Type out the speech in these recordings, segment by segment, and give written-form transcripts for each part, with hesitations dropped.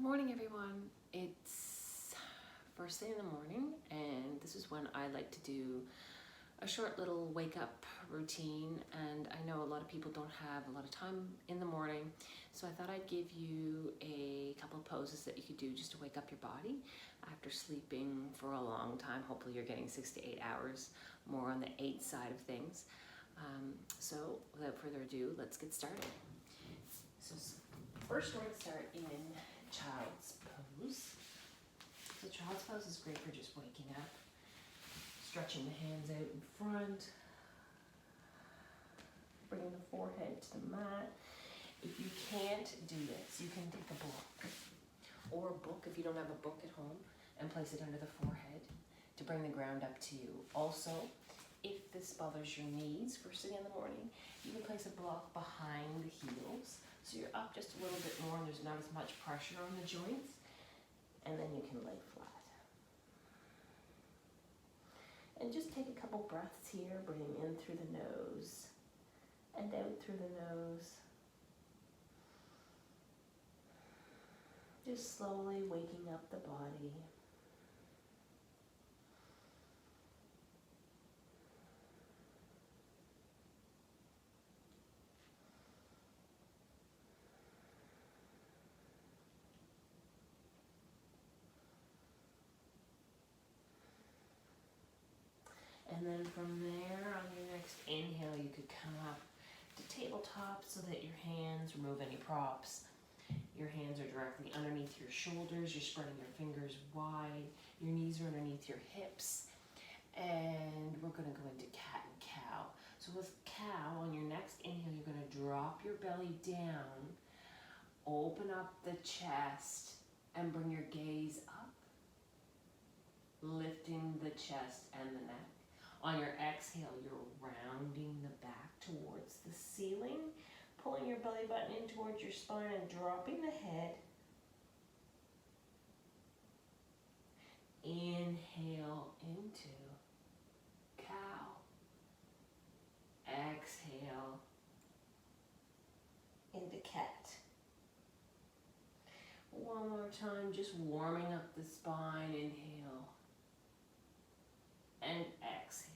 Morning, everyone. It's first thing in the morning, and this is when I like to do a short little wake up routine. And I know a lot of people don't have a lot of time in the morning, so I thought I'd give you a couple of poses that you could do just to wake up your body after sleeping for a long time. Hopefully you're getting 6 to 8 hours, more on the 8 side of things. So without further ado, let's get started. So first we're going to start in child's pose. So child's pose is great for just waking up, stretching the hands out in front, bringing the forehead to the mat. If you can't do this, you can take a book or a book if you don't have a book at home and place it under the forehead to bring the ground up to you. Also, if this bothers your knees first thing in the morning, you can place a block behind the heels so you're up just a little bit more and there's not as much pressure on the joints, and then you can lay flat. And just take a couple breaths here, breathing in through the nose and out through the nose. Just slowly waking up the body. And then from there, on your next inhale, you could come up to tabletop so that your hands remove any props. Your hands are directly underneath your shoulders. You're spreading your fingers wide. Your knees are underneath your hips. And we're going to go into cat and cow. So with cow, on your next inhale, you're going to drop your belly down, open up the chest, and bring your gaze up, lifting the chest and the neck. On your exhale, you're rounding the back towards the ceiling, pulling your belly button in towards your spine and dropping the head. Inhale into cow. Exhale into cat. One more time, just warming up the spine. Inhale and exhale.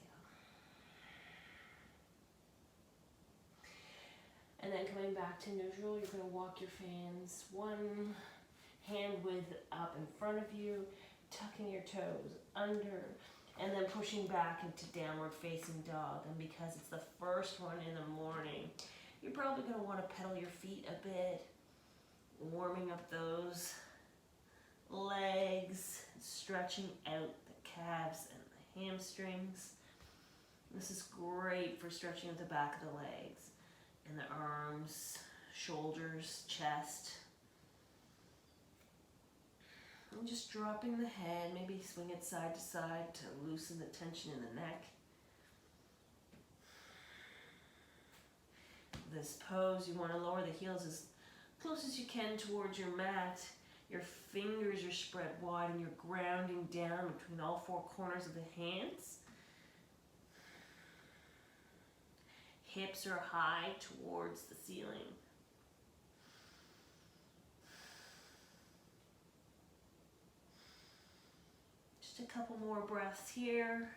And then coming back to neutral, you're going to walk your fans one hand width up in front of you, tucking your toes under, and then pushing back into downward facing dog. And because it's the first one in the morning, you're probably going to want to pedal your feet a bit, warming up those legs, stretching out the calves and the hamstrings. This is great for stretching out the back of the legs and the arms, shoulders, chest. And just dropping the head, maybe swing it side to side to loosen the tension in the neck. This pose, you want to lower the heels as close as you can towards your mat. Your fingers are spread wide and you're grounding down between all four corners of the hands. Hips are high towards the ceiling. Just a couple more breaths here.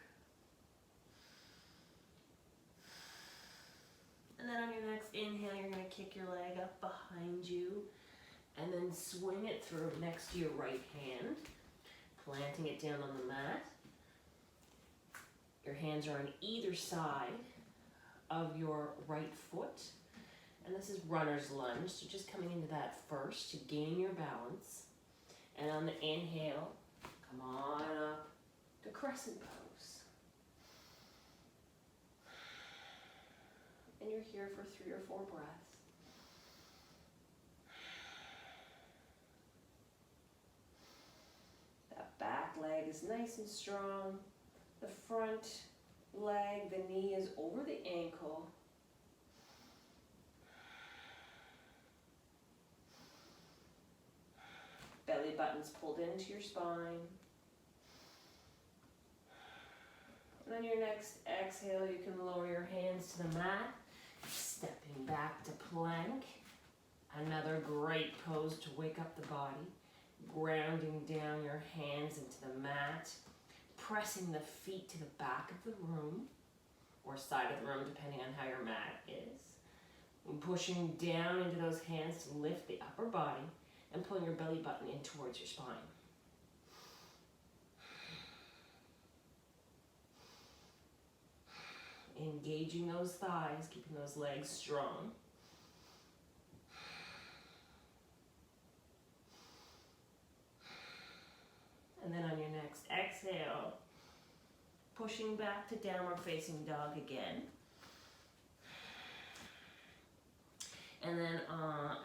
And then on your next inhale, you're going to kick your leg up behind you and then swing it through next to your right hand, planting it down on the mat. Your hands are on either side of your right foot, and this is runner's lunge, so just coming into that first to gain your balance. And on the inhale, come on up to crescent pose. And you're here for 3 or 4 breaths. That back leg is nice and strong. The front leg, the knee is over the ankle. Belly button's pulled into your spine. And on your next exhale, you can lower your hands to the mat, stepping back to plank. Another great pose to wake up the body. Grounding down your hands into the mat, pressing the feet to the back of the room or side of the room, depending on how your mat is. And pushing down into those hands to lift the upper body and pulling your belly button in towards your spine. Engaging those thighs, keeping those legs strong. And then on your next exhale, pushing back to downward facing dog again. And then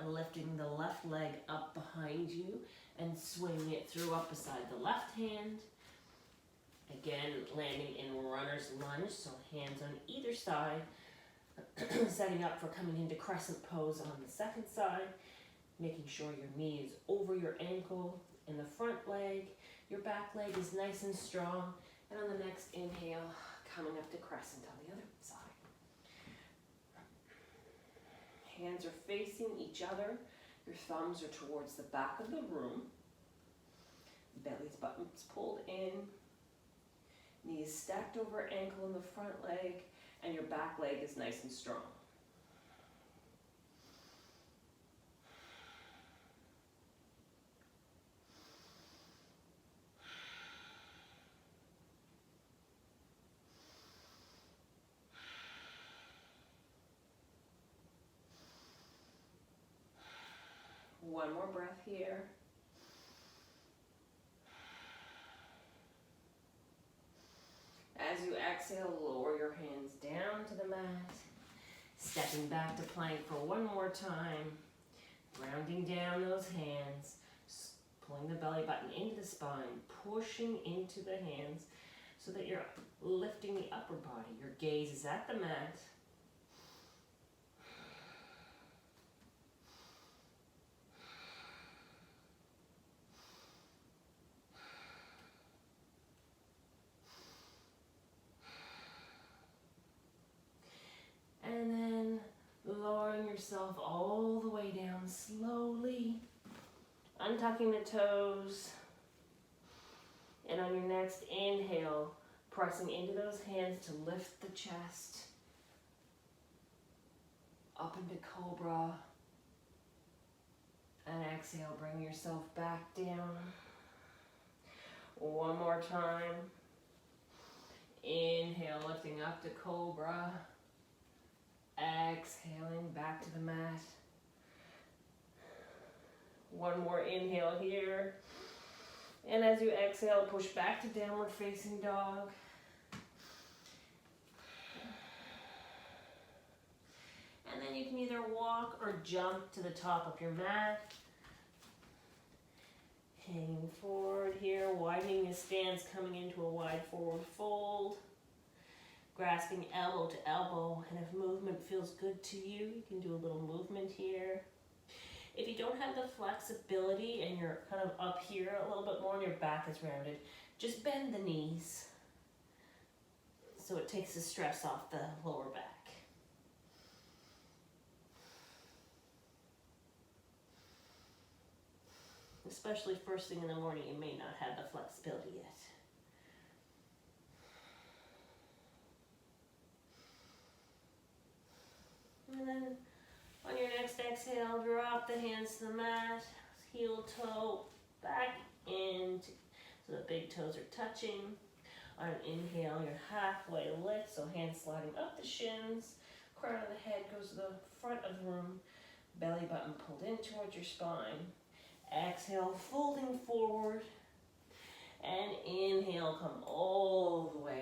lifting the left leg up behind you and swinging it through up beside the left hand. Again, landing in runner's lunge, so hands on either side. Setting up for coming into crescent pose on the second side. Making sure your knee is over your ankle in the front leg. Your back leg is nice and strong. And on the next inhale, coming up to crescent on the other side. Hands are facing each other. Your thumbs are towards the back of the room. Belly's button's pulled in. Knees stacked over ankle in the front leg. And your back leg is nice and strong. One more breath here. As you exhale, lower your hands down to the mat. Stepping back to plank for one more time. Grounding down those hands. Pulling the belly button into the spine. Pushing into the hands so that you're lifting the upper body. Your gaze is at the mat. And then lowering yourself all the way down slowly, untucking the toes. And on your next inhale, pressing into those hands to lift the chest up into cobra. And exhale, bring yourself back down. One more time. Inhale, lifting up to cobra. Exhaling back to the mat. One more inhale here. And as you exhale, push back to downward facing dog. And then you can either walk or jump to the top of your mat. Hanging forward here, widening your stance, coming into a wide forward fold. Grasping elbow to elbow, and if movement feels good to you, you can do a little movement here. If you don't have the flexibility and you're kind of up here a little bit more and your back is rounded, just bend the knees so it takes the stress off the lower back. Especially first thing in the morning, you may not have the flexibility yet. And then on your next exhale, drop the hands to the mat, heel toe back into, so the big toes are touching. On an inhale, you're halfway lift, so hands sliding up the shins, crown of the head goes to the front of the room, belly button pulled in towards your spine. Exhale, folding forward, and inhale, come all the way